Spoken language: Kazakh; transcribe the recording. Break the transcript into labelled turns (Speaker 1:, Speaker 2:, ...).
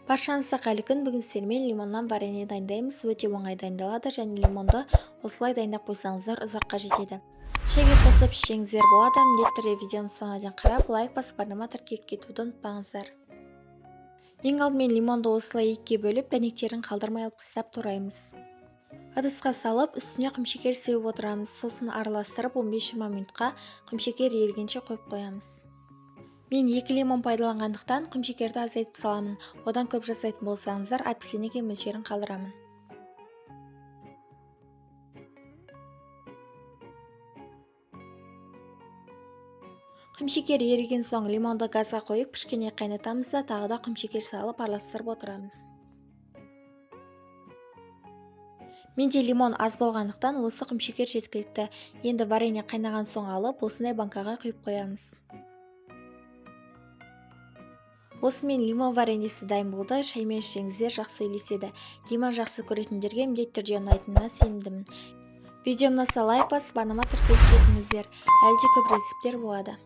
Speaker 1: Баршаңызға қайырлы күн. Бүгін сіздермен лимоннан варенье дайындаймыз. Өте оңай дайындалады және лимонды осылай дайындап қойсаңыздар ұзаққа жетеді. Шайға қосып ішсеңіздер болады. Міндетті түрде видеоны соңына дейін қарап, лайк басып барнама тіркеліп кетуді ұмытпаңыздар. Ең алдымен лимонды осылай екіге бөліп, дәнектерін қалдырмай алып тастап тураймыз. Ыдысқа салып, үстіне құмшекер сеуіп отырамыз. Сосын араластырып 15-20 минутқа құмшекер ерігенше қойып қоямыз. Мен 2 лимон пайдаланғандықтан құмшекерді азайтып саламын. Одан көп жасайтын болсаңыздар, апельсинге мөлшерін қалдырамын. Құмшекер еріген соң лимонды газға қойып, кішкене қайнатамыз да тағы да құмшекер салып араластырып отырамыз. Менде лимон аз болғандықтан осы құмшекер жеткілікті. Енді варенье қайнаған соң алып, осындай банкаға құйып қоямыз. Осымен лимон вареньесі дайын болды. Шаймен ішсеңіздер жақсы үйлеседі. Лимон жақсы көретіндерге міндетті түрде ұнайтынына сенімдімін. Видеом ұнаса лайк басып, барнама тіркеліп кетіңіздер. Әлде көп рецептер болады.